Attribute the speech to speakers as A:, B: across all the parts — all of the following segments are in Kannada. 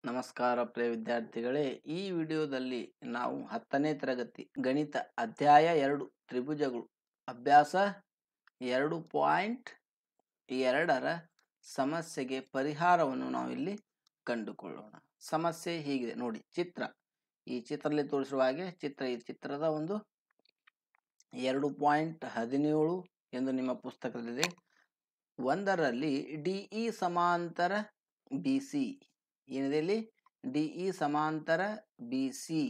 A: ನಮಸ್ಕಾರ ಪ್ರಿಯ ವಿದ್ಯಾರ್ಥಿಗಳೇ, ಈ ವಿಡಿಯೋದಲ್ಲಿ ನಾವು 10ನೇ ತರಗತಿ ಗಣಿತ ಅಧ್ಯಾಯ 2 ತ್ರಿಭುಜಗಳು ಅಭ್ಯಾಸ 2.2ರ ಸಮಸ್ಯೆಗೆ ಪರಿಹಾರವನ್ನು ನಾವಿಲ್ಲಿ ಕಂಡುಕೊಳ್ಳೋಣ. ಸಮಸ್ಯೆ ಹೀಗಿದೆ ನೋಡಿ. ಈ ಚಿತ್ರದಲ್ಲಿ ತೋರಿಸಿರುವ ಹಾಗೆ ಈ ಚಿತ್ರದ ಒಂದು 2.17 ಎಂದು ನಿಮ್ಮ ಪುಸ್ತಕದಲ್ಲಿದೆ. ಒಂದರಲ್ಲಿ ಡಿಇ ಸಮಾಂತರ ಬಿಸಿ ಏನಿದೆ ಇಲ್ಲಿ, ಡಿಇ ಸಮಾಂತರ ಬಿಸಿ.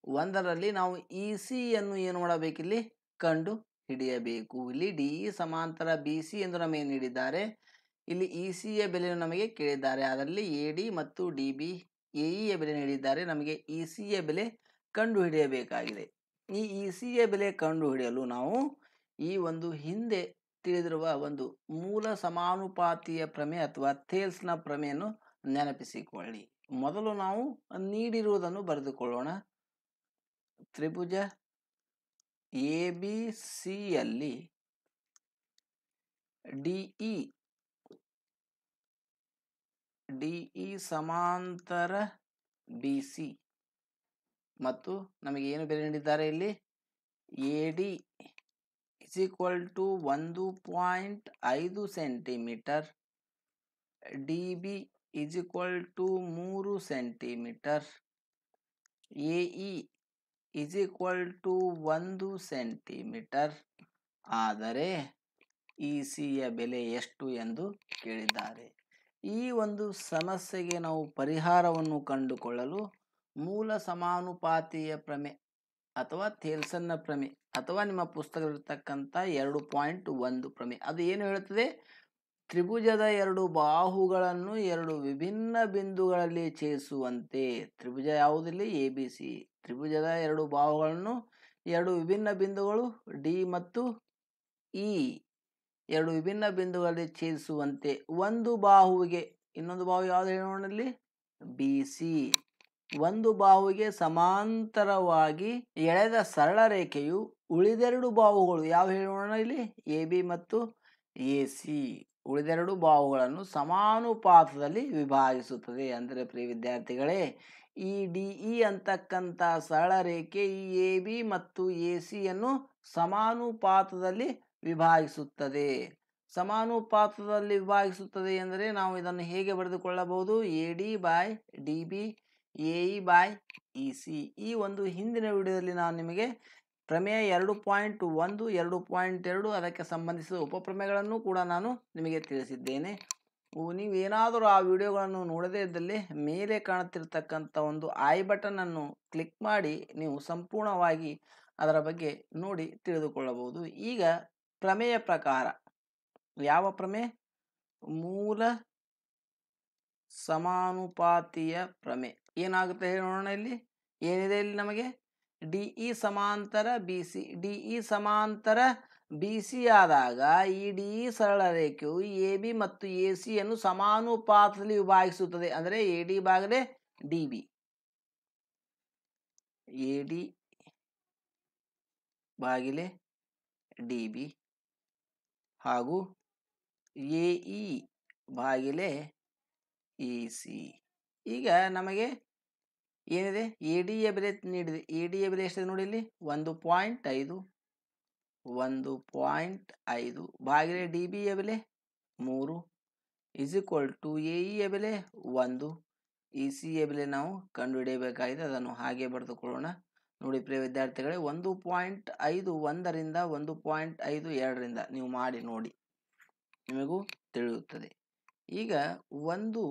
A: ಒಂದರಲ್ಲಿ ನಾವು ಇಸಿ ಯನ್ನು ಏನು ಮಾಡಬೇಕಿಲ್ಲಿ ಕಂಡು ಹಿಡಿಯಬೇಕು. ಇಲ್ಲಿ ಡಿಇ ಸಮಾಂತರ ಬಿಸಿ ಎಂದು ನಮಗೆ ನೀಡಿದ್ದಾರೆ. ಇಲ್ಲಿ ಇಸಿಯ ಬೆಲೆಯನ್ನು ನಮಗೆ ಕೇಳಿದ್ದಾರೆ. ಅದರಲ್ಲಿ ಎಡಿ ಮತ್ತು ಡಿಬಿ ಎಇಯ ಬೆಲೆ ನೀಡಿದ್ದಾರೆ. ನಮಗೆ ಇಸಿಯ ಬೆಲೆ ಕಂಡು ಹಿಡಿಯಬೇಕಾಗಿದೆ. ಈ ಇಸಿಯ ಬೆಲೆ ಕಂಡು ಹಿಡಿಯಲು ನಾವು ಈ ಒಂದು ಹಿಂದೆ ತಿಳಿದಿರುವ ಒಂದು ಮೂಲ ಸಮಾನುಪಾತೀಯ ಪ್ರಮೇಯ ಅಥವಾ ಥೇಲ್ಸ್ನ ಪ್ರಮೇಯನ್ನು ನೆನಪಿಸಿಕೊಳ್ಳಿ. ಮೊದಲು ನಾವು ನೀಡಿರುವುದನ್ನು ಬರೆದುಕೊಳ್ಳೋಣ. ತ್ರಿಭುಜ ಎಬಿಸಿಯಲ್ಲಿ ಡಿಇ ಸಮಾಂತರ ಬಿಸಿ ಮತ್ತು ನಮಗೆ ಏನು ಬೆಲೆ ನೀಡಿದ್ದಾರೆ ಇಲ್ಲಿ, AD = 1.5 centimetre, DB = 3 centimetre, AE = 1 centimetre. ಆದರೆ ಇಸಿಯ ಬೆಲೆ ಎಷ್ಟು ಎಂದು ಕೇಳಿದ್ದಾರೆ. ಈ ಒಂದು ಸಮಸ್ಯೆಗೆ ನಾವು ಪರಿಹಾರವನ್ನು ಕಂಡುಕೊಳ್ಳಲು ಮೂಲ ಸಮಾನುಪಾತೀಯ ಪ್ರಮೇಯ ಅಥವಾ ಥೇಲ್ಸನ್ನ ಪ್ರಮೇಯ ಅಥವಾ ನಿಮ್ಮ ಪುಸ್ತಕದಲ್ಲಿರ್ತಕ್ಕಂಥ 2.1 ಪ್ರಮೇಯ ಅದು ಏನು ಹೇಳುತ್ತದೆ, ತ್ರಿಭುಜದ ಎರಡು ಬಾಹುಗಳನ್ನು ಎರಡು ವಿಭಿನ್ನ ಬಿಂದುಗಳಲ್ಲಿ ಛೇದಿಸುವಂತೆ. ತ್ರಿಭುಜ ಯಾವುದಿಲ್ಲಿ, ಎಬಿಸಿ. ತ್ರಿಭುಜದ ಎರಡು ಬಾಹುಗಳನ್ನು ಎರಡು ವಿಭಿನ್ನ ಬಿಂದುಗಳು ಡಿ ಮತ್ತು ಇ ಎರಡು ವಿಭಿನ್ನ ಬಿಂದುಗಳಲ್ಲಿ ಛೇದಿಸುವಂತೆ ಒಂದು ಬಾಹುವಿಗೆ, ಇನ್ನೊಂದು ಬಾಹು ಯಾವುದು ಹೇಳೋಣ ಇಲ್ಲಿ, ಬಿಸಿ. ಒಂದು ಬಾಹುವಿಗೆ ಸಮಾಂತರವಾಗಿ ಎಳೆದ ಸರಳ ರೇಖೆಯು ಉಳಿದೆರಡು ಬಾಹುಗಳು ಯಾವ ಹೇಳೋಣ ಇಲ್ಲಿ, ಎ ಬಿ ಮತ್ತು ಎ ಸಿ, ಉಳಿದೆರಡು ಬಾಹುಗಳನ್ನು ಸಮಾನುಪಾತದಲ್ಲಿ ವಿಭಾಗಿಸುತ್ತದೆ. ಅಂದರೆ ಪ್ರಿಯ ವಿದ್ಯಾರ್ಥಿಗಳೇ, ಈ ಡಿಇ ಅಂತಕ್ಕಂಥ ಸರಳ ರೇಖೆ ಈ ಎ ಬಿ ಮತ್ತು ಎ ಸಿಯನ್ನು ಸಮಾನುಪಾತದಲ್ಲಿ ವಿಭಾಗಿಸುತ್ತದೆ. ಸಮಾನುಪಾತದಲ್ಲಿ ವಿಭಾಗಿಸುತ್ತದೆ ಎಂದರೆ ನಾವು ಇದನ್ನು ಹೇಗೆ ಬರೆದುಕೊಳ್ಳಬಹುದು, A D by D B A E by E C. ಈ ಒಂದು ಹಿಂದಿನ ವಿಡಿಯೋದಲ್ಲಿ ನಾನು ನಿಮಗೆ ಪ್ರಮೇಯ 2.1 2.2 ಅದಕ್ಕೆ ಸಂಬಂಧಿಸಿದ ಉಪಪ್ರಮೇಯಗಳನ್ನು ಕೂಡ ನಾನು ನಿಮಗೆ ತಿಳಿಸಿದ್ದೇನೆ. ನೀವೇನಾದರೂ ಆ ವಿಡಿಯೋಗಳನ್ನು ನೋಡದೇ ಇದ್ದಲ್ಲಿ ಮೇಲೆ ಕಾಣುತ್ತಿರ್ತಕ್ಕಂಥ ಒಂದು ಐ ಬಟನ್ ಅನ್ನು ಕ್ಲಿಕ್ ಮಾಡಿ ನೀವು ಸಂಪೂರ್ಣವಾಗಿ ಅದರ ಬಗ್ಗೆ ನೋಡಿ ತಿಳಿದುಕೊಳ್ಳಬಹುದು. ಈಗ ಪ್ರಮೇಯ ಪ್ರಕಾರ ಯಾವ ಪ್ರಮೇಯ, ಮೂಲ ಸಮಾನುಪಾತೀಯ ಪ್ರಮೇಯ ಏನಾಗುತ್ತೆ ಹೇಳೋಣ. ಇಲ್ಲಿ ಏನಿದೆ, ಇಲ್ಲಿ ನಮಗೆ ಡಿಇ ಸಮಾಂತರ ಬಿಸಿ. ಡಿಇ ಸಮಾಂತರ ಬಿಸಿ ಆದಾಗ ಈ ಡಿಇ ಸರಳ ರೇಖೆಯು ಎ ಬಿ ಮತ್ತು ಎ ಸಿ ಯನ್ನು ಸಮಾನುಪಾತದಲ್ಲಿ ವಿಭಾಗಿಸುತ್ತದೆ. ಅಂದರೆ ಎ ಡಿ ಭಾಗಲೆ ಡಿ ಬಿ, ಎ ಡಿ ಭಾಗಿಲೆ ಡಿ ಬಿ ಹಾಗೂ ಎಇ ಭಾಗಿಲೆ ಇ ಸಿ. ಈಗ ನಮಗೆ ಏನಿದೆ, ಎ ಡಿಯ ಬೆಲೆ ನೀಡಿದೆ. ಎ ಡಿಯ ಬೆಲೆ ಎಷ್ಟಿದೆ ನೋಡಿ ಇಲ್ಲಿ, 1.5 ಭಾಗಿಲೆ ಡಿ ಬಿಯ ಬೆಲೆ 3 ಎಇಯ ಬೆಲೆ 1, ಇ ಸಿಯ ಬೆಲೆ ನಾವು ಕಂಡುಹಿಡಿಯಬೇಕಾಗಿದೆ. ಅದನ್ನು ಹಾಗೆ ಬರೆದುಕೊಳ್ಳೋಣ. ನೋಡಿ ಪ್ರಿಯ ವಿದ್ಯಾರ್ಥಿಗಳೇ, 1.5 1ರಿಂದ 1.5 2ರಿಂದ ನೀವು ಮಾಡಿ ನೋಡಿ, ನಿಮಗೂ ತಿಳಿಯುತ್ತದೆ. ಈಗ 1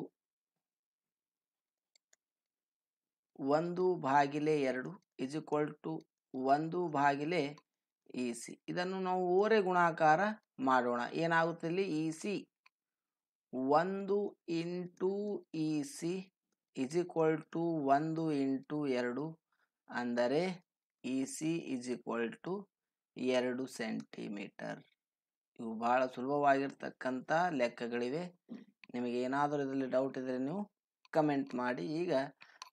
A: ಭಾಗಿಲೆ 2 = 1 ಭಾಗಿಲೆ ಇ ಸಿ. ಇದನ್ನು ನಾವು ಓರೆ ಗುಣಾಕಾರ ಮಾಡೋಣ. ಏನಾಗುತ್ತೆ ಇಲ್ಲಿ, E C 1 into E C = 1 into 2, ಅಂದರೆ ಇ ಸಿ = 2 ಸೆಂಟಿಮೀಟರ್. ಇವು ಬಹಳ ಸುಲಭವಾಗಿರ್ತಕ್ಕಂಥ ಲೆಕ್ಕಗಳಿವೆ. ನಿಮಗೆ ಏನಾದರೂ ಇದರಲ್ಲಿ ಡೌಟ್ ಇದ್ದರೆ ನೀವು ಕಮೆಂಟ್ ಮಾಡಿ. ಈಗ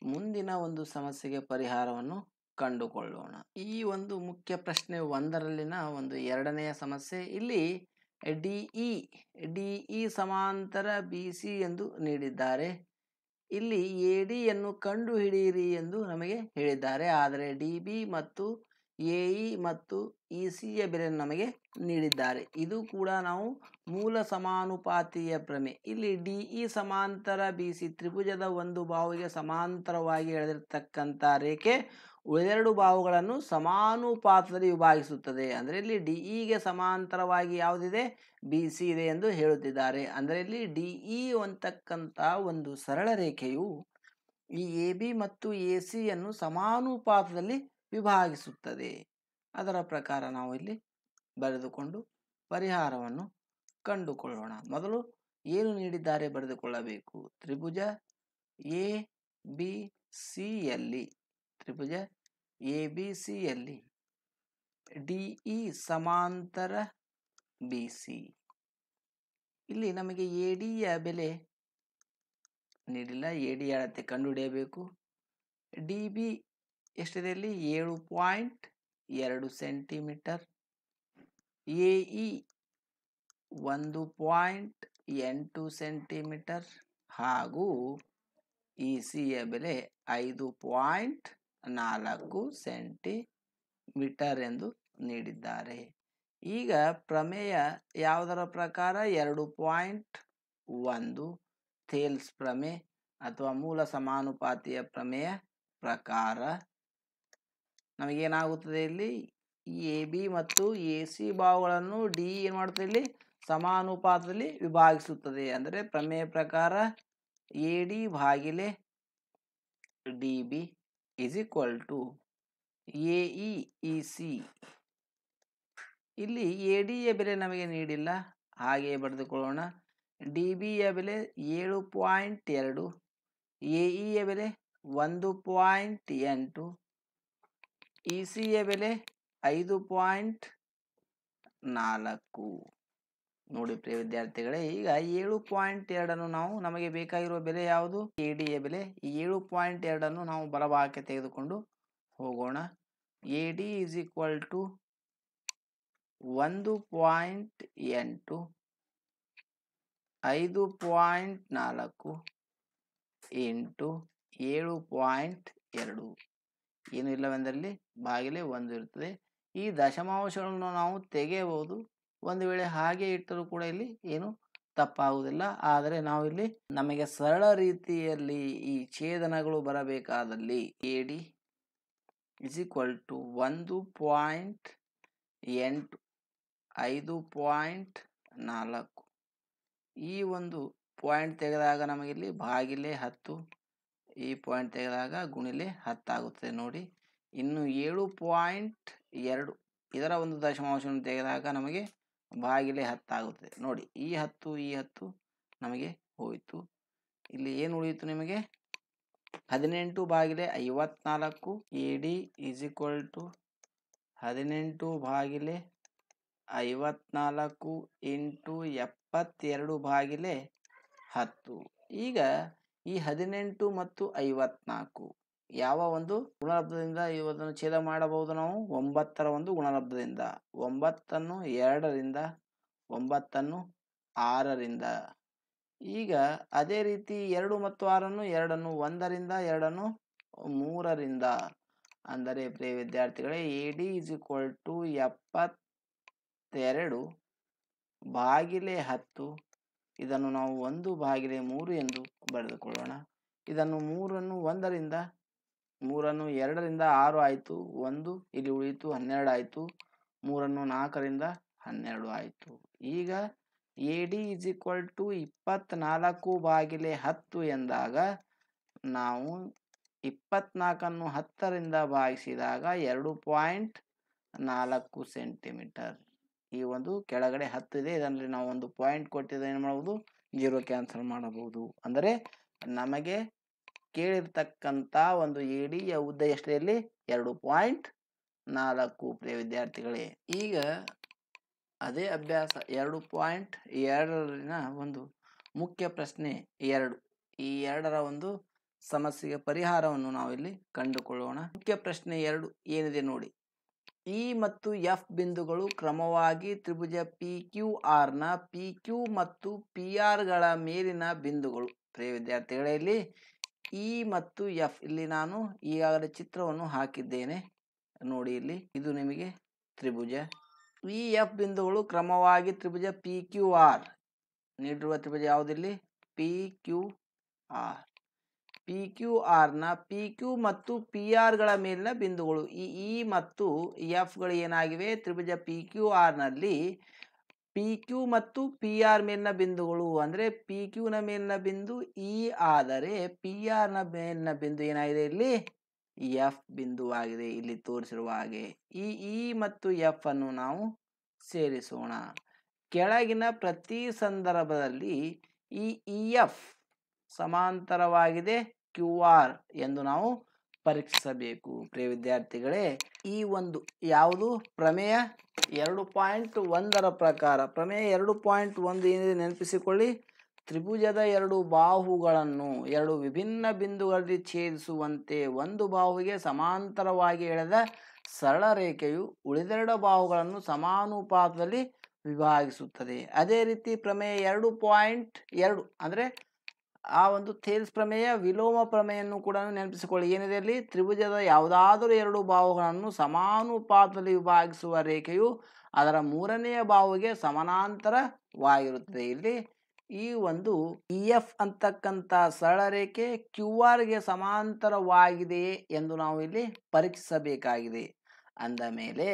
A: ಮುಂದಿನ ಒಂದು ಸಮಸ್ಯೆಗೆ ಪರಿಹಾರವನ್ನು ಕಂಡುಕೊಳ್ಳೋಣ. ಈ ಒಂದು ಮುಖ್ಯ ಪ್ರಶ್ನೆ 1ರಲ್ಲಿನ ಒಂದು ಎರಡನೆಯ ಸಮಸ್ಯೆ. ಇಲ್ಲಿ ಡಿಇ ಸಮಾಂತರ ಬಿಸಿ ಎಂದು ನೀಡಿದ್ದಾರೆ. ಇಲ್ಲಿ ಎ ಡಿಯನ್ನು ಕಂಡುಹಿಡಿಯಿರಿ ಎಂದು ನಮಗೆ ಹೇಳಿದ್ದಾರೆ. ಆದರೆ ಡಿ ಬಿ ಮತ್ತು ಎ ಇ ಮತ್ತು ಇ ಸಿಯ ಬೆಲೆಯನ್ನು ನಮಗೆ ನೀಡಿದ್ದಾರೆ. ಇದು ಕೂಡ ನಾವು ಮೂಲ ಸಮಾನುಪಾತೀಯ ಪ್ರಮೇಯ. ಇಲ್ಲಿ ಡಿ ಇ ಸಮಾಂತರ ಬಿ ಸಿ ತ್ರಿಭುಜದ ಒಂದು ಬಾಹುವಿಗೆ ಸಮಾಂತರವಾಗಿ ಎಳೆದಿರ್ತಕ್ಕಂಥ ರೇಖೆ ಉಳಿದೆರಡು ಬಾಹುಗಳನ್ನು ಸಮಾನುಪಾತದಲ್ಲಿ ವಿಭಾಗಿಸುತ್ತದೆ. ಅಂದರೆ ಇಲ್ಲಿ ಡಿ ಇಗೆ ಸಮಾಂತರವಾಗಿ ಯಾವುದಿದೆ, ಬಿ ಸಿ ಇದೆ ಎಂದು ಹೇಳುತ್ತಿದ್ದಾರೆ. ಅಂದರೆ ಇಲ್ಲಿ ಡಿ ಇ ಅಂತಕ್ಕಂಥ ಒಂದು ಸರಳ ರೇಖೆಯು ಈ ಎ ಬಿ ಮತ್ತು ಎ ಸಿಯನ್ನು ಸಮಾನುಪಾತದಲ್ಲಿ ವಿಭಾಗಿಸುತ್ತದೆ. ಅದರ ಪ್ರಕಾರ ನಾವು ಇಲ್ಲಿ ಬರೆದುಕೊಂಡು ಪರಿಹಾರವನ್ನು ಕಂಡುಕೊಳ್ಳೋಣ. ಮೊದಲು ಏನು ನೀಡಿದ್ದಾರೆ ಬರೆದುಕೊಳ್ಳಬೇಕು. ತ್ರಿಭುಜ ಎ ಬಿ ಸಿಯಲ್ಲಿ ಎ ಬಿ ಸಿಯಲ್ಲಿ ಡಿ ಇ ಸಮಾಂತರ ಬಿ ಸಿ. ಇಲ್ಲಿ ನಮಗೆ ಎ ಡಿಯ ಬೆಲೆ ನೀಡಿಲ್ಲ, ಎ ಡಿ ಅಳತೆ ಕಂಡುಹಿಡಿಯಬೇಕು. ಡಿ ಬಿ ಎಷ್ಟಿದೆ ಇಲ್ಲಿ 7.2 ಸೆಂಟಿಮೀಟರ್, ಎ ಇ 1.8 ಸೆಂಟಿಮೀಟರ್ ಹಾಗೂ ಇ ಸಿಯ ಬೆಲೆ 5.4 ಸೆಂಟಿಮೀಟರ್ ಎಂದು ನೀಡಿದ್ದಾರೆ. ಈಗ ಪ್ರಮೇಯ ಯಾವುದರ ಪ್ರಕಾರ, 2.1 ಥೇಲ್ಸ್ ಪ್ರಮೇಯ ಅಥವಾ ಮೂಲ ಸಮಾನುಪಾತೀಯ ಪ್ರಮೇಯ ಪ್ರಕಾರ ನಮಗೇನಾಗುತ್ತದೆ, ಇಲ್ಲಿ ಎ ಬಿ ಮತ್ತು ಎ ಸಿ ಬಾಹುಗಳನ್ನು ಡಿ ಏನು ಮಾಡುತ್ತದೆ, ಇಲ್ಲಿ ಸಮಾನುಪಾತದಲ್ಲಿ ವಿಭಾಗಿಸುತ್ತದೆ. ಅಂದರೆ ಪ್ರಮೇಯ ಪ್ರಕಾರ ಎ ಡಿ ಭಾಗಿಲೆ D B is equal to A E C. ಇಲ್ಲಿ ಎ ಡಿಯ ಬೆಲೆ ನಮಗೆ ನೀಡಿಲ್ಲ, ಹಾಗೆ ಬರೆದುಕೊಳ್ಳೋಣ. ಡಿ ಬಿಯ ಬೆಲೆ 7.2, ಎ ಇಯ ಬೆಲೆ 1.8, ಇ ಸಿಯ ಬೆಲೆ 5.4. ನೋಡಿ ಪ್ರಿಯ ವಿದ್ಯಾರ್ಥಿಗಳೇ, ಈಗ 7.2 ನಾವು ನಮಗೆ ಬೇಕಾಗಿರುವ ಬೆಲೆ ಯಾವುದು, ಎ ಡಿಯ ಬೆಲೆ. ಈ 7.2 ನಾವು ಬಲಭಾಗಕ್ಕೆ ತೆಗೆದುಕೊಂಡು ಹೋಗೋಣ. A D is equal to 1.8 5.4 into 7.2. ಏನು ಇಲ್ಲವೆಂದಲ್ಲಿ ಭಾಗಿಲೆ 1 ಇರ್ತದೆ. ಈ ದಶಮಾಂಶಗಳನ್ನು ನಾವು ತೆಗೆಯಬಹುದು. ಒಂದು ವೇಳೆ ಹಾಗೆ ಇಟ್ಟರೂ ಕೂಡ ಇಲ್ಲಿ ಏನು ತಪ್ಪಾಗುವುದಿಲ್ಲ. ಆದರೆ ನಾವು ಇಲ್ಲಿ ನಮಗೆ ಸರಳ ರೀತಿಯಲ್ಲಿ ಈ ಛೇದನಗಳು ಬರಬೇಕಾದಲ್ಲಿ A D is equal to 1.8 5.4. ಈ ಒಂದು ಪಾಯಿಂಟ್ ತೆಗೆದಾಗ ನಮಗಿಲ್ಲಿ ಭಾಗಿಲೆ 10, ಈ ಪಾಯಿಂಟ್ ತೆಗೆದಾಗ ಗುಣಿಲೆ 10 ಆಗುತ್ತದೆ. ನೋಡಿ, ಇನ್ನು 7.2 ಇದರ ಒಂದು ದಶಮಾಂಶವನ್ನು ತೆಗೆದಾಗ ನಮಗೆ ಭಾಗಿಲೆ 10 ಆಗುತ್ತದೆ. ನೋಡಿ, ಈ 10 ನಮಗೆ ಹೋಯಿತು. ಇಲ್ಲಿ ಏನು ಉಳಿಯಿತು ನಿಮಗೆ, 18/54. A D is equal to 18/54 into 72/10. ಈಗ ಈ 18 ಮತ್ತು 54 ಯಾವ ಒಂದು ಗುಣಲಬ್ಧದಿಂದ ಇವತ್ತನ್ನು ಛೇದ ಮಾಡಬಹುದು, ನಾವು 9ರ ಒಂದು ಗುಣಲಬ್ಧದಿಂದ. 9ಅನ್ನು 2ರಿಂದ, 9ಅನ್ನು 6ರಿಂದ. ಈಗ ಅದೇ ರೀತಿ 2 ಮತ್ತು 6ಅನ್ನು 2ಅನ್ನು 1ರಿಂದ, 2ಅನ್ನು 3ರಿಂದ. ಅಂದರೆ ಪ್ರಿಯ ವಿದ್ಯಾರ್ಥಿಗಳೇ, A D is equal to 72/10. ಇದನ್ನು ನಾವು 1/3 ಎಂದು ಬರೆದುಕೊಳ್ಳೋಣ. ಇದನ್ನು 3ಅನ್ನು 1ರಿಂದ, 3ಅನ್ನು 2ರಿಂದ 6 ಆಯಿತು, 1 ಇಲ್ಲಿ ಉಳಿಯಿತು, 12 ಆಯಿತು. 3ಅನ್ನು 4ರಿಂದ 12 ಆಯಿತು. ಈಗ A D is equal to 24/10 ಎಂದಾಗ ನಾವು 24ಅನ್ನು 10ರಿಂದ ಭಾಗಿಸಿದಾಗ 2.4 ಸೆಂಟಿಮೀಟರ್. ಈ ಒಂದು ಕೆಳಗಡೆ 10 ಇದೆ, ಇದರಲ್ಲಿ ನಾವು ಒಂದು ಪಾಯಿಂಟ್ ಕೊಟ್ಟಿದ್ದರೆ ಏನು ಮಾಡಬಹುದು, 0 ಕ್ಯಾನ್ಸಲ್ ಮಾಡಬಹುದು. ಅಂದರೆ ನಮಗೆ ಕೇಳಿರ್ತಕ್ಕಂಥ ಒಂದು ಎ ಡಿಯ ಉದ್ದ ಎಷ್ಟಿದೆ, ಇಲ್ಲಿ 2.4 ಪ್ರಿಯ ವಿದ್ಯಾರ್ಥಿಗಳೇ. ಈಗ ಅದೇ ಅಭ್ಯಾಸ 2.2 ಒಂದು ಮುಖ್ಯ ಪ್ರಶ್ನೆ 2. ಈ 2ರ ಒಂದು ಸಮಸ್ಯೆಗೆ ಪರಿಹಾರವನ್ನು ನಾವು ಇಲ್ಲಿ ಕಂಡುಕೊಳ್ಳೋಣ. ಮುಖ್ಯ ಪ್ರಶ್ನೆ 2 ಏನಿದೆ ನೋಡಿ. ಇ ಮತ್ತು ಎಫ್ ಬಿಂದುಗಳು ಕ್ರಮವಾಗಿ ತ್ರಿಭುಜ ಪಿ ಕ್ಯೂ ಆರ್ನ ಪಿ ಕ್ಯೂ ಮತ್ತು ಪಿ ಆರ್ಗಳ ಮೇಲಿನ ಬಿಂದುಗಳು. ಪ್ರಿಯ ವಿದ್ಯಾರ್ಥಿಗಳೇ, ಇಲ್ಲಿ ಇ ಮತ್ತು ಎಫ್, ಇಲ್ಲಿ ನಾನು ಈಗಾಗಲೇ ಚಿತ್ರವನ್ನು ಹಾಕಿದ್ದೇನೆ ನೋಡಿ. ಇಲ್ಲಿ ಇದು ನಿಮಗೆ ತ್ರಿಭುಜ. ಈ ಎಫ್ ಬಿಂದುಗಳು ಕ್ರಮವಾಗಿ ತ್ರಿಭುಜ ಪಿ ಕ್ಯೂ ಆರ್, ನೀಡಿರುವ ತ್ರಿಭುಜ ಯಾವುದಿಲ್ಲಿ P Q R. P Q ಆರ್ನ ಪಿ ಕ್ಯೂ ಮತ್ತು ಪಿ ಆರ್ಗಳ ಮೇಲಿನ ಬಿಂದುಗಳು. ಈ ಇ ಮತ್ತು ಎಫ್ಗಳು ಏನಾಗಿವೆ, ತ್ರಿಭುಜ ಪಿ ಕ್ಯೂ ಆರ್ನಲ್ಲಿ ಪಿ ಕ್ಯೂ ಮತ್ತು ಪಿ ಆರ್ ಮೇಲಿನ ಬಿಂದುಗಳು. ಅಂದರೆ ಪಿ ಕ್ಯೂನ ಮೇಲಿನ ಬಿಂದು ಇ ಆದರೆ ಪಿ ಆರ್ನ ಮೇಲಿನ ಬಿಂದು ಏನಾಗಿದೆ, ಇಲ್ಲಿ ಎಫ್ ಬಿಂದುವಾಗಿದೆ, ಇಲ್ಲಿ ತೋರಿಸಿರುವ ಹಾಗೆ. ಈ ಇ ಮತ್ತು ಎಫ್ ಅನ್ನು ನಾವು ಸೇರಿಸೋಣ. ಕೆಳಗಿನ ಪ್ರತಿ ಸಂದರ್ಭದಲ್ಲಿ ಈ ಇ ಎಫ್ ಸಮಾಂತರವಾಗಿದೆ ಕ್ಯೂ ಆರ್ ಎಂದು ನಾವು ಪರೀಕ್ಷಿಸಬೇಕು. ಪ್ರಿಯ ವಿದ್ಯಾರ್ಥಿಗಳೇ, ಈ ಒಂದು ಯಾವುದು ಪ್ರಮೇಯ 2.1 ಪ್ರಕಾರ, ಪ್ರಮೇಯ 2.1 ಏನಿದೆ ನೆನಪಿಸಿಕೊಳ್ಳಿ. ತ್ರಿಭುಜದ ಎರಡು ಬಾಹುಗಳನ್ನು ಎರಡು ವಿಭಿನ್ನ ಬಿಂದುಗಳಲ್ಲಿ ಛೇದಿಸುವಂತೆ ಒಂದು ಬಾಹುವಿಗೆ ಸಮಾಂತರವಾಗಿ ಎಳೆದ ಸರಳ ರೇಖೆಯು ಉಳಿದೆರಡು ಬಾಹುಗಳನ್ನು ಸಮಾನುಪಾತದಲ್ಲಿ ವಿಭಾಗಿಸುತ್ತದೆ. ಅದೇ ರೀತಿ ಪ್ರಮೇಯ 2.2 ಅಂದರೆ ಆ ಒಂದು ಥೇಲ್ಸ್ ಪ್ರಮೇಯ, ವಿಲೋಮ ಪ್ರಮೇಯನ್ನು ಕೂಡ ನೆನಪಿಸಿಕೊಳ್ಳಿ. ಏನಿದೆ ಅಲ್ಲಿ, ತ್ರಿಭುಜದ ಯಾವುದಾದರೂ ಎರಡು ಬಾಹುಗಳನ್ನು ಸಮಾನುಪಾತದಲ್ಲಿ ವಿಭಾಗಿಸುವ ರೇಖೆಯು ಅದರ ಮೂರನೆಯ ಬಾಹುವಿಗೆ ಸಮಾನಾಂತರವಾಗಿರುತ್ತದೆ. ಇಲ್ಲಿ ಈ ಒಂದು ಇ ಎಫ್ ಅಂತಕ್ಕಂಥ ಸರಳ ರೇಖೆ ಕ್ಯೂ ಆರ್ಗೆ ಸಮಾಂತರವಾಗಿದೆಯೇ ಎಂದು ನಾವು ಇಲ್ಲಿ ಪರೀಕ್ಷಿಸಬೇಕಾಗಿದೆ. ಅಂದ ಮೇಲೆ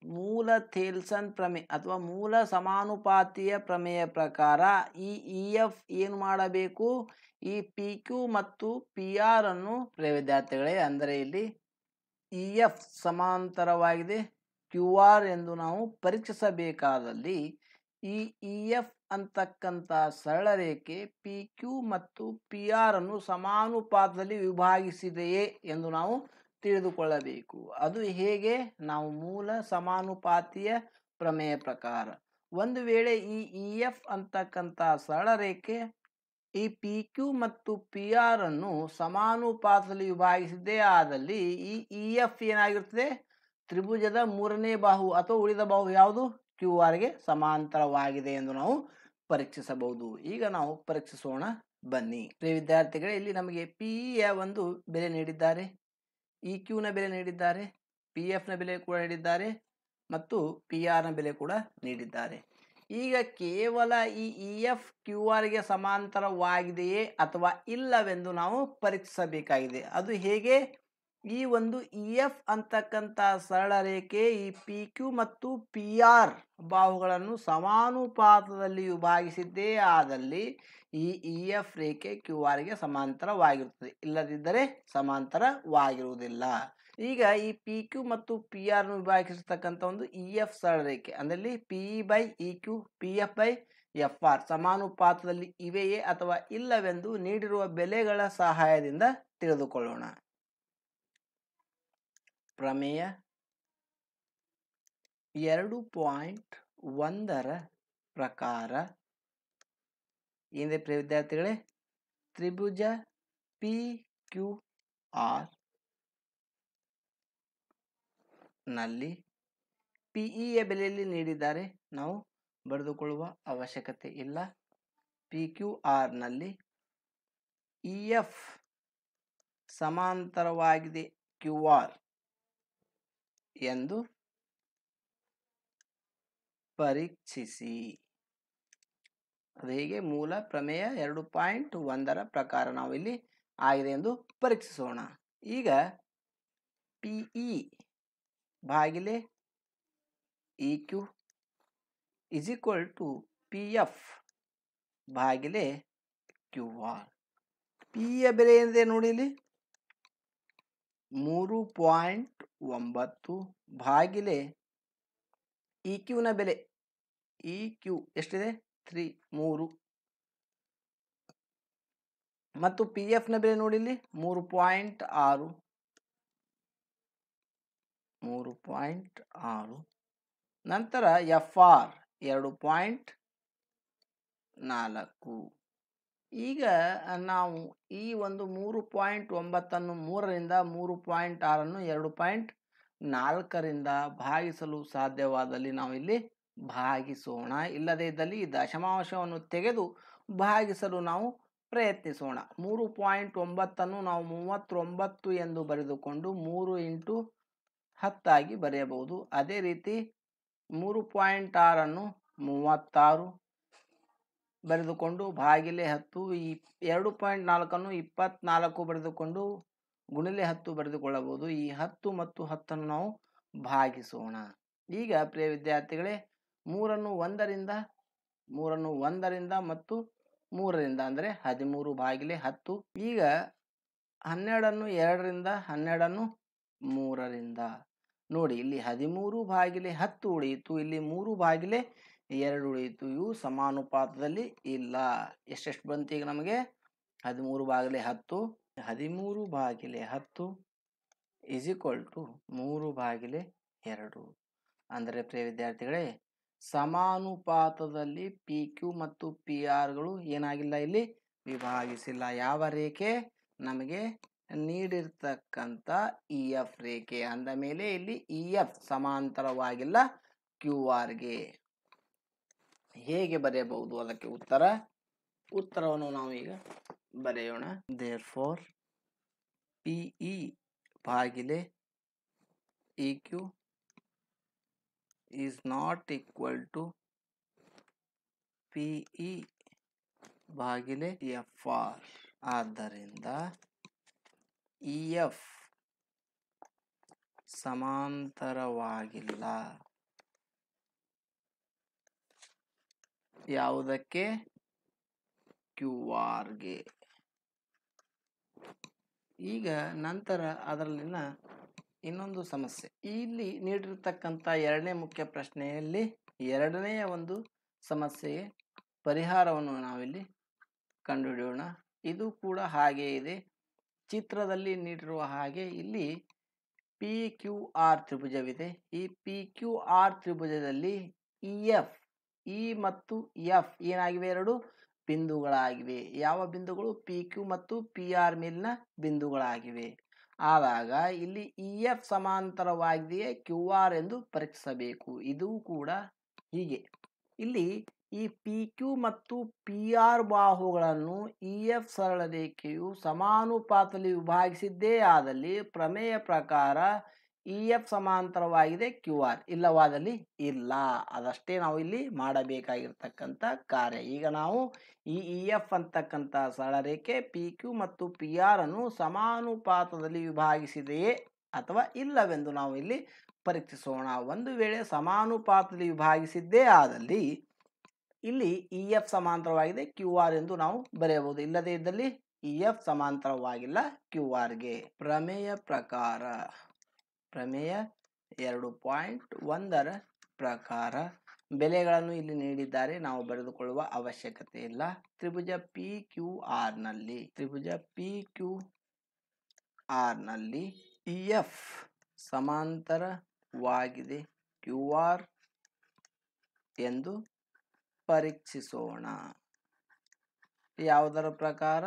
A: ಮೂಲ ಥೇಲ್ಸನ್ ಪ್ರಮೇಯ ಅಥವಾ ಮೂಲ ಸಮಾನುಪಾತೀಯ ಪ್ರಮೇಯ ಪ್ರಕಾರ ಈ ಇ ಎಫ್ ಏನು ಮಾಡಬೇಕು, ಈ ಪಿ ಕ್ಯೂ ಮತ್ತು ಪಿ ಆರ್ ಅನ್ನು ವಿದ್ಯಾರ್ಥಿಗಳೇ, ಅಂದರೆ ಇಲ್ಲಿ ಇ ಎಫ್ ಸಮಾಂತರವಾಗಿದೆ ಕ್ಯೂ ಆರ್ ಎಂದು ನಾವು ಪರೀಕ್ಷಿಸಬೇಕಾದಲ್ಲಿ ಈ ಇ ಎಫ್ ಅಂತಕ್ಕಂಥ ಸರಳ ರೇಖೆ ಪಿ ಕ್ಯೂ ಮತ್ತು ಪಿ ಆರ್ ಅನ್ನು ಸಮಾನುಪಾತದಲ್ಲಿ ವಿಭಾಗಿಸಿದೆಯೇ ಎಂದು ನಾವು ತಿಳಿದುಕೊಳ್ಳಬೇಕು. ಅದು ಹೇಗೆ, ನಾವು ಮೂಲ ಸಮಾನುಪಾತೀಯ ಪ್ರಮೇಯ ಪ್ರಕಾರ. ಒಂದು ವೇಳೆ ಈ ಇ ಎಫ್ ಅಂತಕ್ಕಂಥ ಸರಳ ರೇಖೆ ಈ ಪಿ ಕ್ಯೂ ಮತ್ತು ಪಿ ಆರ್ ಅನ್ನು ಸಮಾನುಪಾತದಲ್ಲಿ ವಿಭಾಗಿಸಿದ್ದೇ ಆದಲ್ಲಿ ಈ ಇ ಎಫ್ ಏನಾಗಿರ್ತದೆ, ತ್ರಿಭುಜದ ಮೂರನೇ ಬಾಹು ಅಥವಾ ಉಳಿದ ಬಾಹು ಯಾವುದು, ಕ್ಯೂ ಆರ್ಗೆ ಸಮಾಂತರವಾಗಿದೆ ಎಂದು ನಾವು ಪರೀಕ್ಷಿಸಬಹುದು. ಈಗ ನಾವು ಪರೀಕ್ಷಿಸೋಣ ಬನ್ನಿ. ವಿದ್ಯಾರ್ಥಿಗಳೇ, ಇಲ್ಲಿ ನಮಗೆ ಪಿ ಯ ಒಂದು ಬೆಲೆ ನೀಡಿದ್ದಾರೆ, ಇ ಕ್ಯೂನ ಬೆಲೆ ನೀಡಿದ್ದಾರೆ, ಪಿ ಎಫ್ನ ಬೆಲೆ ಕೂಡ ನೀಡಿದ್ದಾರೆ ಮತ್ತು ಪಿ ಆರ್ನ ಬೆಲೆ ಕೂಡ ನೀಡಿದ್ದಾರೆ. ಈಗ ಕೇವಲ ಈ ಇ ಎಫ್ ಕ್ಯೂ ಆರ್ಗೆ ಸಮಾಂತರವಾಗಿದೆಯೇ ಅಥವಾ ಇಲ್ಲವೆಂದು ನಾವು ಪರೀಕ್ಷಿಸಬೇಕಾಗಿದೆ. ಅದು ಹೇಗೆ, ಈ ಒಂದು ಇ ಎಫ್ ಅಂತಕ್ಕಂಥ ಸರಳ ರೇಖೆ ಈ ಪಿ ಕ್ಯೂ ಮತ್ತು ಪಿ ಆರ್ ಬಾಹುಗಳನ್ನು ಸಮಾನುಪಾತದಲ್ಲಿ ವಿಭಾಗಿಸಿದ್ದೇ ಆದಲ್ಲಿ ಈ ಇ ಎಫ್ ರೇಖೆ ಕ್ಯೂ ಆರ್ಗೆ ಸಮಾಂತರವಾಗಿರುತ್ತದೆ, ಇಲ್ಲದಿದ್ದರೆ ಸಮಾಂತರವಾಗಿರುವುದಿಲ್ಲ. ಈಗ ಈ ಪಿ ಕ್ಯೂ ಮತ್ತು ಪಿ ಆರ್ ವಿಭಾಗಿಸತಕ್ಕಂಥ ಒಂದು ಇ ಎಫ್ ಸರಳ ರೇಖೆ ಅಂದರೆ P E by E Q, P F by F R ಸಮಾನುಪಾತದಲ್ಲಿ ಇವೆಯೇ ಅಥವಾ ಇಲ್ಲವೆಂದು ನೀಡಿರುವ ಬೆಲೆಗಳ ಸಹಾಯದಿಂದ ತಿಳಿದುಕೊಳ್ಳೋಣ. ಪ್ರಮೇಯ 2.1 ಪ್ರಕಾರ ಏನಿದೆ ಪ್ರಿಯ ವಿದ್ಯಾರ್ಥಿಗಳೇ, ತ್ರಿಭುಜ ಪಿ ಕ್ಯೂ ಆರ್ ನಲ್ಲಿ ಪಿ ಇ ಯ ಬೆಲೆಯಲ್ಲಿ ನೀಡಿದ್ದಾರೆ, ನಾವು ಬರೆದುಕೊಳ್ಳುವ ಅವಶ್ಯಕತೆ ಇಲ್ಲ. ಪಿ ಕ್ಯೂ ಆರ್ ನಲ್ಲಿ ಇ ಎಫ್ ಸಮಾಂತರವಾಗಿದೆ ಕ್ಯೂ ಆರ್ ಎಂದು ಪರೀಕ್ಷಿಸಿ. ಅದು ಹೇಗೆ, ಮೂಲ ಪ್ರಮೇಯ 2.1 ಪ್ರಕಾರ ನಾವು ಇಲ್ಲಿ ಆಗಿದೆ ಎಂದು ಪರೀಕ್ಷಿಸೋಣ. ಈಗ ಪಿ ಇ ಭಾಗಿಲೆ E Q is equal to P F ಭಾಗಿಲೆ ಕ್ಯೂ ಆರ್. ಪಿ ಯ ಬೆಲೆ ಏನಿದೆ ನೋಡಿ, ಇಲ್ಲಿ 3.9 ಭಾಗಿಲೆ ಇ ಕ್ಯೂನ ಬೆಲೆ, ಇ ಕ್ಯೂ ಎಷ್ಟಿದೆ 3 ಮತ್ತು ಪಿ ಎಫ್ ನ ಬೆಲೆ ನೋಡಿ ಇಲ್ಲಿ 3.6. ನಂತರ ಎಫ್ ಆರ್ 2.4. ಈಗ ನಾವು ಈ ಒಂದು 3.9 3ರಿಂದ 3.6 2.4ರಿಂದ ಭಾಗಿಸಲು ಸಾಧ್ಯವಾದಲ್ಲಿ ನಾವು ಇಲ್ಲಿ ಭಾಗಿಸೋಣ. ಇಲ್ಲದೇ ಇದ್ದಲ್ಲಿ ದಶಮಾಂಶವನ್ನು ತೆಗೆದು ಭಾಗಿಸಲು ನಾವು ಪ್ರಯತ್ನಿಸೋಣ. 3.9 ನಾವು 39 ಎಂದು ಬರೆದುಕೊಂಡು 3 ಇಂಟು 10 ಆಗಿ ಬರೆಯಬಹುದು. ಅದೇ ರೀತಿ 3.6 36 ಬರೆದುಕೊಂಡು ಭಾಗಿಲೆ 10, ಈ 2.4 24 ಬರೆದುಕೊಂಡು ಗುಣಿಲೆ 10 ಬರೆದುಕೊಳ್ಳಬಹುದು. ಈ 10 ಮತ್ತು 10 ನಾವು ಭಾಗಿಸೋಣ. ಈಗ ಪ್ರಿಯ ವಿದ್ಯಾರ್ಥಿಗಳೇ, 3 1ರಿಂದ ಮತ್ತು 3ರಿಂದ ಅಂದರೆ 13 ಭಾಗಿಲೆ 10. ಈಗ 12 2ರಿಂದ 12 3ರಿಂದ ನೋಡಿ, ಇಲ್ಲಿ 13 ಭಾಗಿಲೆ 10 ಉಳಿಯಿತು, ಇಲ್ಲಿ 3 ಭಾಗಿಲೆ 2 ಉಳಿಯಿತು. ಇವು ಸಮಾನುಪಾತದಲ್ಲಿ ಇಲ್ಲ. ಎಷ್ಟೆಷ್ಟು ಬಂತು ಈಗ ನಮಗೆ? 13 ಭಾಗಿಲೆ 10 13 ಭಾಗಿಲೆ 10 ಇಸ್ ಈಕ್ವಲ್ ಟು 3 ಭಾಗಿಲೆ 2. ಅಂದರೆ ಪ್ರಿಯ ವಿದ್ಯಾರ್ಥಿಗಳೇ, ಸಮಾನುಪಾತದಲ್ಲಿ ಪಿ ಕ್ಯೂ ಮತ್ತು ಪಿ ಆರ್ಗಳು ಏನಾಗಿಲ್ಲ, ಇಲ್ಲಿ ವಿಭಾಗಿಸಿಲ್ಲ. ಯಾವ ರೇಖೆ? ನಮಗೆ ನೀಡಿರ್ತಕ್ಕಂಥ ಇ ಎಫ್ ರೇಖೆ. ಅಂದ ಮೇಲೆ ಇಲ್ಲಿ ಇ ಎಫ್ ಸಮಾಂತರವಾಗಿಲ್ಲ ಕ್ಯೂ ಆರ್ಗೆ. ಹೇಗೆ ಬರೆಯಬಹುದು ಅದಕ್ಕೆ ಉತ್ತರವನ್ನು ನಾವು ಈಗ ಬರೆಯೋಣ. ದೇರ್ಫೋರ್ ಪಿ ಇ ಭಾಗಿಲೆ E Q is not equal to PE ಭಾಗಿಲೆ FR. ಆದ್ದರಿಂದ EF ಸಮಾಂತರವಾಗಿಲ್ಲ ಯಾವುದಕ್ಕೆ? QR ಗೆ. ಈಗ ನಂತರ ಅದರಲ್ಲಿನ ಇನ್ನೊಂದು ಸಮಸ್ಯೆ, ಇಲ್ಲಿ ನೀಡಿರ್ತಕ್ಕಂಥ ಎರಡನೇ ಮುಖ್ಯ ಪ್ರಶ್ನೆಯಲ್ಲಿ ಎರಡನೆಯ ಒಂದು ಸಮಸ್ಯೆಗೆ ಪರಿಹಾರವನ್ನು ನಾವಿಲ್ಲಿ ಕಂಡುಹಿಡಿಯೋಣ. ಇದು ಕೂಡ ಹಾಗೆ ಇದೆ. ಚಿತ್ರದಲ್ಲಿ ನೀಡಿರುವ ಹಾಗೆ ಇಲ್ಲಿ ಪಿ ಕ್ಯೂ ಆರ್ ತ್ರಿಭುಜವಿದೆ. ಈ ಪಿ ಕ್ಯೂ ಆರ್ ತ್ರಿಭುಜದಲ್ಲಿ ಇ ಎಫ್, ಇ ಮತ್ತು ಎಫ್ ಏನಾಗಿವೆ? ಎರಡು ಬಿಂದುಗಳಾಗಿವೆ. ಯಾವ ಬಿಂದುಗಳು? ಪಿ ಕ್ಯೂ ಮತ್ತು ಪಿ ಆರ್ ಮೇಲಿನ ಬಿಂದುಗಳಾಗಿವೆ. ಆದಾಗ ಇಲ್ಲಿ ಇ ಎಫ್ ಸಮಾಂತರವಾಗಿದೆಯೇ ಕ್ಯೂ ಆರ್ ಎಂದು ಪರೀಕ್ಷಿಸಬೇಕು. ಇದು ಕೂಡ ಹೀಗೆ. ಇಲ್ಲಿ ಈ ಪಿ ಕ್ಯೂ ಮತ್ತು ಪಿ ಆರ್ ಬಾಹುಗಳನ್ನು ಇ ಎಫ್ ಸರಳ ರೇಖೆಯು ಸಮಾನುಪಾತದಲ್ಲಿ ವಿಭಾಗಿಸಿದ್ದೇ ಆದಲ್ಲಿ ಪ್ರಮೇಯ ಪ್ರಕಾರ ಇ ಎಫ್ ಸಮಾಂತರವಾಗಿದೆ ಕ್ಯೂ ಆರ್, ಇಲ್ಲವಾದಲ್ಲಿ ಇಲ್ಲ. ಅದಷ್ಟೇ ನಾವು ಇಲ್ಲಿ ಮಾಡಬೇಕಾಗಿರ್ತಕ್ಕಂಥ ಕಾರ್ಯ. ಈಗ ನಾವು ಈ ಇ ಎಫ್ ಅಂತಕ್ಕಂಥ ಸರಳ ರೇಖೆ ಪಿ ಕ್ಯೂ ಮತ್ತು ಪಿ ಆರ್ ಅನ್ನು ಸಮಾನುಪಾತದಲ್ಲಿ ವಿಭಾಗಿಸಿದೆಯೇ ಅಥವಾ ಇಲ್ಲವೆಂದು ನಾವು ಇಲ್ಲಿ ಪರೀಕ್ಷಿಸೋಣ. ಒಂದು ವೇಳೆ ಸಮಾನುಪಾತದಲ್ಲಿ ವಿಭಾಗಿಸಿದ್ದೇ ಆದಲ್ಲಿ ಇಲ್ಲಿ ಇ ಎಫ್ ಸಮಾಂತರವಾಗಿದೆ ಕ್ಯೂ ಆರ್ ಎಂದು ನಾವು ಬರೆಯಬಹುದು. ಇಲ್ಲದೇ ಇದ್ದಲ್ಲಿ ಇ ಎಫ್ ಸಮಾಂತರವಾಗಿಲ್ಲ ಕ್ಯೂ ಆರ್ಗೆ. ಪ್ರಮೇಯ ಪ್ರಕಾರ, ಪ್ರಮೇಯ 2.1 ಪ್ರಕಾರ ಬೆಲೆಗಳನ್ನು ಇಲ್ಲಿ ನೀಡಿದ್ದಾರೆ, ನಾವು ಬರೆದುಕೊಳ್ಳುವ ಅವಶ್ಯಕತೆ ಇಲ್ಲ. ತ್ರಿಭುಜ ಪಿ ಕ್ಯೂ ಆರ್ ನಲ್ಲಿ ಇ ಎಫ್ ಸಮಾಂತರವಾಗಿದೆ ಕ್ಯೂ ಆರ್ ಎಂದು ಪರೀಕ್ಷಿಸೋಣ. ಯಾವುದರ ಪ್ರಕಾರ?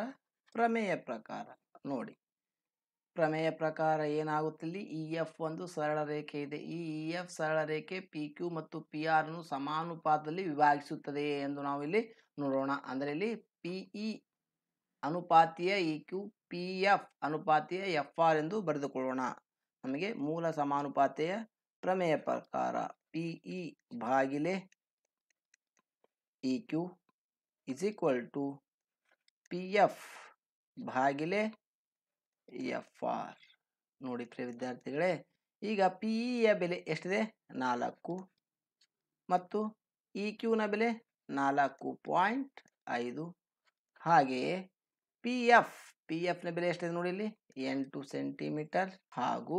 A: ಪ್ರಮೇಯ ಪ್ರಕಾರ. ನೋಡಿ, ಪ್ರಮೇಯ ಪ್ರಕಾರ ಏನಾಗುತ್ತಿಲ್ಲಿ, ಇ ಎಫ್ ಒಂದು ಸರಳ ರೇಖೆ ಇದೆ. ಈ ಇ ಎಫ್ ಸರಳ ರೇಖೆ ಪಿ ಕ್ಯೂ ಮತ್ತು ಪಿ ಆರ್ ಅನ್ನು ಸಮಾನುಪಾತದಲ್ಲಿ ವಿಭಾಗಿಸುತ್ತದೆ ಎಂದು ನಾವು ಇಲ್ಲಿ ನೋಡೋಣ. ಅಂದರೆ ಇಲ್ಲಿ ಪಿ ಇ ಅನುಪಾತೀಯ ಇ ಕ್ಯೂ, ಪಿ ಎಫ್ ಅನುಪಾತೀಯ ಎಫ್ ಆರ್ ಎಂದು ಬರೆದುಕೊಳ್ಳೋಣ. ನಮಗೆ ಮೂಲ ಸಮಾನುಪಾತೀಯ ಪ್ರಮೇಯ ಪ್ರಕಾರ ಪಿ ಇ ಭಾಗಿಲೆ E Q is equal to P F ಭಾಗಿಲೆ ಎಫ್ ಆರ್. ನೋಡಿ ಪ್ರಿಯ ವಿದ್ಯಾರ್ಥಿಗಳೇ, ಈಗ ಪಿ ಇಯ ಬೆಲೆ ಎಷ್ಟಿದೆ? 4 ಮತ್ತು ಇ ಕ್ಯೂನ ಬೆಲೆ 4.5. ಹಾಗೆಯೇ ಪಿ ಎಫ್ನ ಬೆಲೆ ಎಷ್ಟಿದೆ ನೋಡಿ, ಇಲ್ಲಿ 8 ಸೆಂಟಿಮೀಟರ್ ಹಾಗೂ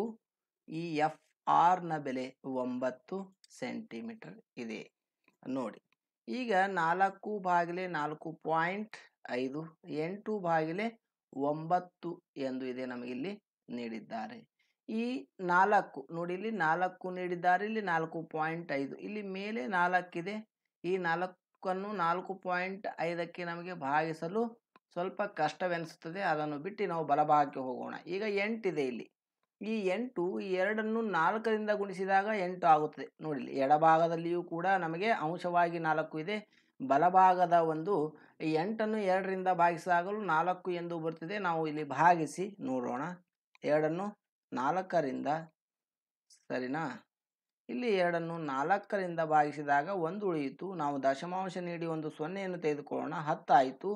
A: ಈ ಎಫ್ ಆರ್ನ ಬೆಲೆ 9 ಸೆಂಟಿಮೀಟರ್ ಇದೆ. ನೋಡಿ, ಈಗ 4 ಭಾಗಿಲೆ 4.5 8 ಭಾಗಿಲೆ 9 ಎಂದು ಇದೆ ನಮಗಿಲ್ಲಿ ನೀಡಿದ್ದಾರೆ. ಈ 4 ನೋಡಿ, ಇಲ್ಲಿ 4 ನೀಡಿದ್ದಾರೆ, ಇಲ್ಲಿ 4.5, ಇಲ್ಲಿ ಮೇಲೆ 4 ಇದೆ. ಈ 4ಅನ್ನು 4.5ಕ್ಕೆ ನಮಗೆ ಭಾಗಿಸಲು ಸ್ವಲ್ಪ ಕಷ್ಟವೆನಿಸುತ್ತದೆ. ಅದನ್ನು ಬಿಟ್ಟು ನಾವು ಬಲಭಾಗಕ್ಕೆ ಹೋಗೋಣ. ಈಗ 8 ಇದೆ ಇಲ್ಲಿ. ಈ 8 ಈ 2ಅನ್ನು 4ರಿಂದ ಗುಣಿಸಿದಾಗ 8 ಆಗುತ್ತದೆ. ನೋಡಿ, ಎಡಭಾಗದಲ್ಲಿಯೂ ಕೂಡ ನಮಗೆ ಅಂಶವಾಗಿ 4 ಇದೆ, ಬಲಭಾಗದ ಒಂದು 8 2ರಿಂದ ಭಾಗಿಸಾಗಲು 4 ಎಂದು ಬರ್ತಿದೆ. ನಾವು ಇಲ್ಲಿ ಭಾಗಿಸಿ ನೋಡೋಣ. 2 4ರಿಂದ, ಸರಿನಾ? ಇಲ್ಲಿ 2 4ರಿಂದ ಭಾಗಿಸಿದಾಗ 1 ಉಳಿಯಿತು. ನಾವು ದಶಮಾಂಶ ನೀಡಿ ಒಂದು 0ಯನ್ನು ತೆಗೆದುಕೊಳ್ಳೋಣ. 10 ಆಯಿತು.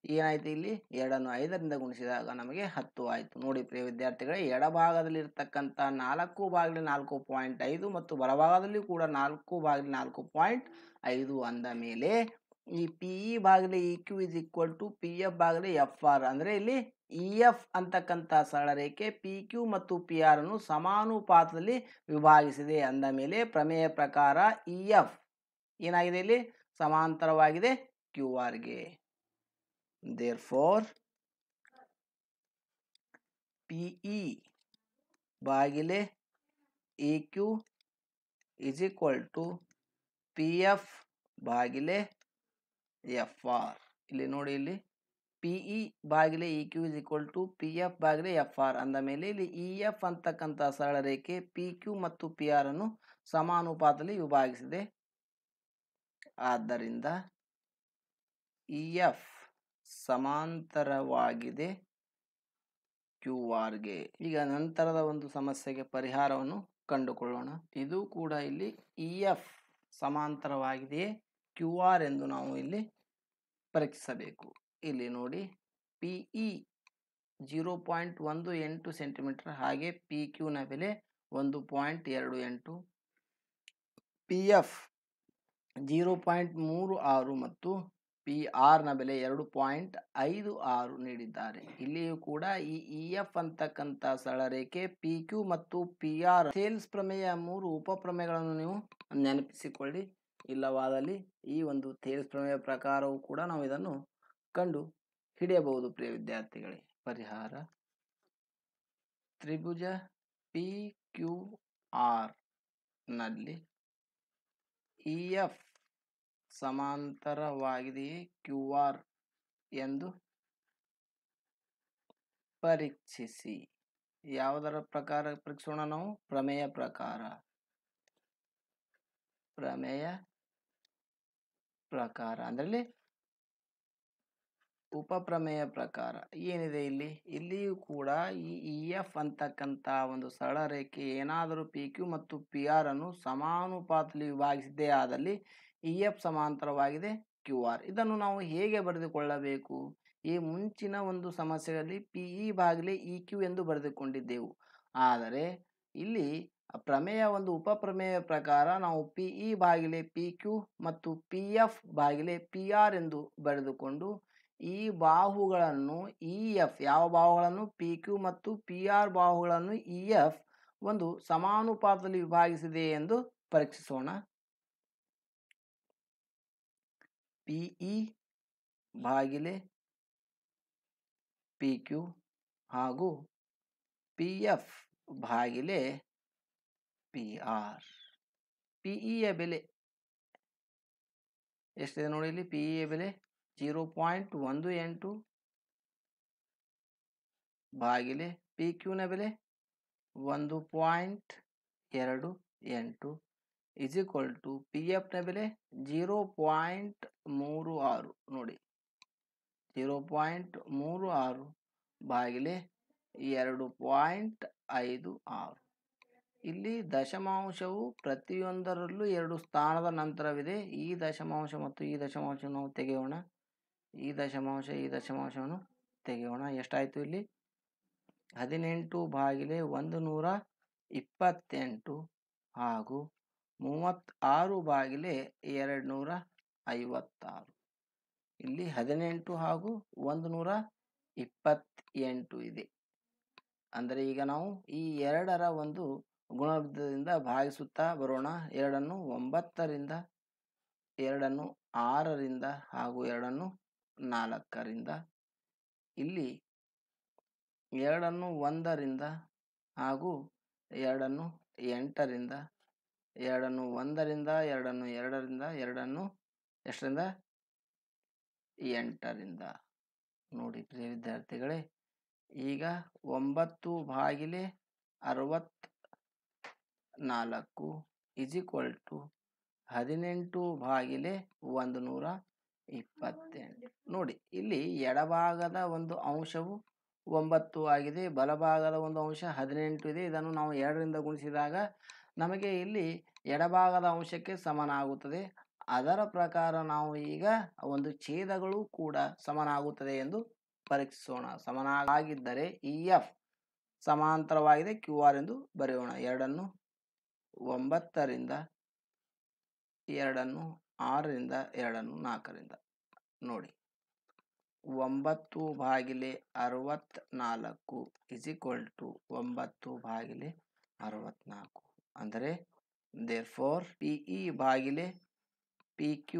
A: ಏನಾಯಿತು ಇಲ್ಲಿ? 2 5ರಿಂದ ಗುಣಿಸಿದಾಗ ನಮಗೆ 10 ಆಯಿತು. ನೋಡಿ ಪ್ರಿಯ ವಿದ್ಯಾರ್ಥಿಗಳೇ, ಎಡಭಾಗದಲ್ಲಿ ಇರತಕ್ಕಂಥ 4/4.5 ಮತ್ತು ಬಲಭಾಗದಲ್ಲಿ ಕೂಡ 4/4.5 ಅಂದ ಮೇಲೆ ಈ PE ಭಾಗಿಲೆ EQ is equal to PF ಭಾಗಿಲೆ FR. ಅಂದರೆ ಇಲ್ಲಿ EF ಅಂತಕ್ಕಂಥ ಸರಳ ರೇಖೆ PQ ಮತ್ತು PR ಅನ್ನು ಸಮಾನುಪಾತದಲ್ಲಿ ವಿಭಾಗಿಸಿದೆ ಅಂದ ಮೇಲೆ ಪ್ರಮೇಯ ಪ್ರಕಾರ EF ಏನಾಗಿದೆ? ಇಲ್ಲಿ ಸಮಾಂತರವಾಗಿದೆ QRಗೆ. Therefore, PE ಭಾಗಿಲೆ EQ is equal to PF ಭಾಗಿಲೆ FR. ಇಲ್ಲಿ ನೋಡಿ, ಇಲ್ಲಿ PE ಭಾಗಿಲೆ EQ is equal to PF ಭಾಗಿಲೆ FR ಅಂದ ಮೇಲೆ ಇಲ್ಲಿ EF ಅಂತಕ್ಕಂಥ ಸರಳ ರೇಖೆ PQ ಮತ್ತು PR ಅನ್ನು ಸಮಾನುಪಾತದಲ್ಲಿ ವಿಭಾಗಿಸಿದೆ. ಆದ್ದರಿಂದ EF ಸಮಾಂತರವಾಗಿದೆ QRಗೆ. ಈಗ ನಂತರದ ಒಂದು ಸಮಸ್ಯೆಗೆ ಪರಿಹಾರವನ್ನು ಕಂಡುಕೊಳ್ಳೋಣ. ಇದು ಕೂಡ ಇಲ್ಲಿ EF ಸಮಾಂತರವಾಗಿದೆಯೇ QR ಎಂದು ನಾವು ಇಲ್ಲಿ ಪರೀಕ್ಷಿಸಬೇಕು. ಇಲ್ಲಿ ನೋಡಿ, PE 0.18 ಸೆಂಟಿಮೀಟರ್, ಹಾಗೆ PQ ನ ಬೆಲೆ 1.28, PF 0.36 ಮತ್ತು PR ನ ಬೆಲೆ 2.56 ನೀಡಿದ್ದಾರೆ. ಇಲ್ಲಿಯೂ ಕೂಡ ಈ EF ಅಂತಕ್ಕಂಥ ಸರಳ ರೇಖೆ PQ ಮತ್ತು PR ಥೇಲ್ಸ್ ಪ್ರಮೇಯ 3 ಉಪಪ್ರಮೇಯಗಳನ್ನು ನೀವು ನೆನಪಿಸಿಕೊಳ್ಳಿ. ಇಲ್ಲವಾದಲ್ಲಿ ಈ ಒಂದು ಥೇಲ್ಸ್ ಪ್ರಮೇಯ ಪ್ರಕಾರವೂ ಕೂಡ ನಾವು ಇದನ್ನು ಕಂಡು ಹಿಡಿಯಬಹುದು. ಪ್ರಿಯ ವಿದ್ಯಾರ್ಥಿಗಳೇ, ಪರಿಹಾರ: ತ್ರಿಭುಜ PQR ನಲ್ಲಿ EF ಸಮಾಂತರವಾಗಿದೆಯೇ QR ಎಂದು ಪರೀಕ್ಷಿಸಿ. ಯಾವುದರ ಪ್ರಕಾರ ಪರೀಕ್ಷಿಸೋಣ ನಾವು? ಪ್ರಮೇಯ ಪ್ರಕಾರ. ಪ್ರಮೇಯ ಪ್ರಕಾರ ಅಂದರೆ ಉಪಪ್ರಮೇಯ ಪ್ರಕಾರ ಏನಿದೆ ಇಲ್ಲಿ? ಇಲ್ಲಿಯೂ ಕೂಡ ಈ EF ಅಂತಕ್ಕಂಥ ಒಂದು ಸರಳ ರೇಖೆ ಏನಾದರೂ PQ ಮತ್ತು PR ಅನ್ನು ಸಮಾನುಪಾತದಲ್ಲಿ ವಿಭಾಗಿಸಿದ್ದೇ ಆದಲ್ಲಿ EF ಸಮಾಂತರವಾಗಿದೆ QR. ಇದನ್ನು ನಾವು ಹೇಗೆ ಬರೆದುಕೊಳ್ಳಬೇಕು? ಈ ಮುಂಚಿನ ಒಂದು ಸಮಸ್ಯೆಯಲ್ಲಿ PE ಭಾಗಿಲೆ EQ ಎಂದು ಬರೆದುಕೊಂಡಿದ್ದೆವು. ಆದರೆ ಇಲ್ಲಿ ಪ್ರಮೇಯ ಒಂದು ಉಪಪ್ರಮೇಯ ಪ್ರಕಾರ ನಾವು PE ಭಾಗಿಲೆ PQ ಮತ್ತು PF ಭಾಗಿಲೆ PR ಎಂದು ಬರೆದುಕೊಂಡು ಈ ಬಾಹುಗಳನ್ನು EF, ಯಾವ ಬಾಹುಗಳನ್ನು? PQ ಮತ್ತು PR ಬಾಹುಗಳನ್ನು EF ಒಂದು ಸಮಾನುಪಾತದಲ್ಲಿ ವಿಭಾಗಿಸಿದೆ ಎಂದು ಪರೀಕ್ಷಿಸೋಣ. PE ಭಾಗಿಲೆ PQ ಹಾಗೂ PF ಭಾಗಿಲೆ PR. PEಯ ಬೆಲೆ ಎಷ್ಟಿದೆ ನೋಡಿ ಇಲ್ಲಿ? PEಯ ಬೆಲೆ 0.18 ಭಾಗಿಲೆ PQ ನ ಬೆಲೆ 1.28 ಇಸ್ ಈಕ್ವಲ್ ಟು PF ನ ಬೆಲೆ 0.36. ನೋಡಿ, 0.36 ಭಾಗಿಲೆ 2.56. ಇಲ್ಲಿ ದಶಮಾಂಶವು ಪ್ರತಿಯೊಂದರಲ್ಲೂ 2 ಸ್ಥಾನದ ನಂತರವಿದೆ. ಈ ದಶಮಾಂಶ ಮತ್ತು ಈ ದಶಮಾಂಶ ನಾವು ತೆಗೆಯೋಣ. ಈ ದಶಮಾಂಶ ಈ ದಶಮಾಂಶವನ್ನು ತೆಗೆಯೋಣ. ಎಷ್ಟಾಯಿತು ಇಲ್ಲಿ? 18 ಭಾಗಿಲೆ 128 ಹಾಗೂ 36 ಭಾಗಿಲೆ 256. ಇಲ್ಲಿ 18 ಹಾಗೂ 128 ಇದೆ. ಅಂದರೆ ಈಗ ನಾವು ಈ 2ರ ಒಂದು ಗುಣಲಬ್ಧದಿಂದ ಭಾಗಿಸುತ್ತಾ ಬರೋಣ. 2ನ್ನು 9ರಿಂದ, 2ನ್ನು 6ರಿಂದ ಹಾಗೂ 2ನ್ನು 4ರಿಂದ. ಇಲ್ಲಿ 2ನ್ನು 1ರಿಂದ ಹಾಗೂ 2ನ್ನು 8ರಿಂದ, 2ನ್ನು 1ರಿಂದ, 2ನ್ನು 2ರಿಂದ, 2ನ್ನು ಎಷ್ಟರಿಂದ? 8ರಿಂದ. ನೋಡಿ ಪ್ರಿಯ ವಿದ್ಯಾರ್ಥಿಗಳೇ, ಈಗ 9 ಭಾಗಿಲೆ 64 ಇಸ್ ಈಕ್ವಲ್ ಟು 18/128. ನೋಡಿ, ಇಲ್ಲಿ ಎಡಭಾಗದ ಒಂದು ಅಂಶವು 9 ಆಗಿದೆ, ಬಲಭಾಗದ ಒಂದು ಅಂಶ 18 ಇದೆ. ಇದನ್ನು ನಾವು 2ರಿಂದ ಗುಣಿಸಿದಾಗ ನಮಗೆ ಇಲ್ಲಿ ಎಡಭಾಗದ ಅಂಶಕ್ಕೆ ಸಮನಾಗುತ್ತದೆ. ಅದರ ಪ್ರಕಾರ ನಾವು ಈಗ ಒಂದು ಛೇದಗಳು ಕೂಡ ಸಮನಾಗುತ್ತದೆ ಎಂದು ಪರೀಕ್ಷಿಸೋಣ. ಸಮನಾಗಿದ್ದರೆ EF ಸಮಾಂತರವಾಗಿದೆ QR ಎಂದು ಬರೆಯೋಣ. 2ನ್ನು 9ರಿಂದ, 2ನ್ನು 6ರಿಂದ, 2ನ್ನು 4ರಿಂದ. ನೋಡಿ, 9/64 9/64 ಅಂದರೆ therefore PE/PQ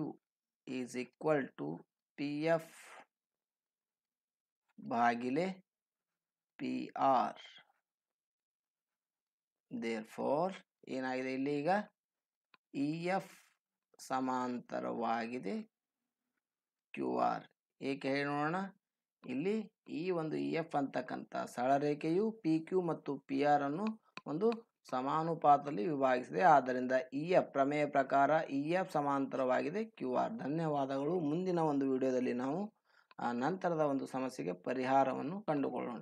A: PF/PR. therefore ಏನಾಗಿದೆ ಇಲ್ಲಿ ಈಗ EF ಸಮಾಂತರವಾಗಿದೆ QR. ಏಕೆ ಹೇಳಿ ನೋಡೋಣ. ಇಲ್ಲಿ ಈ ಒಂದು EF ಅಂತಕ್ಕಂಥ ಸರಳರೇಖೆಯು PQ ಮತ್ತು PR ಅನ್ನು ಒಂದು ಸಮಾನುಪಾತದಲ್ಲಿ ವಿಭಾಗಿಸಿದೆ. ಆದ್ದರಿಂದ EF ಪ್ರಮೇಯ ಪ್ರಕಾರ EF ಸಮಾಂತರವಾಗಿದೆ QR. ಧನ್ಯವಾದಗಳು. ಮುಂದಿನ ಒಂದು ವಿಡಿಯೋದಲ್ಲಿ ನಾವು ನಂತರದ ಒಂದು ಸಮಸ್ಯೆಗೆ ಪರಿಹಾರವನ್ನು ಕಂಡುಕೊಳ್ಳೋಣ.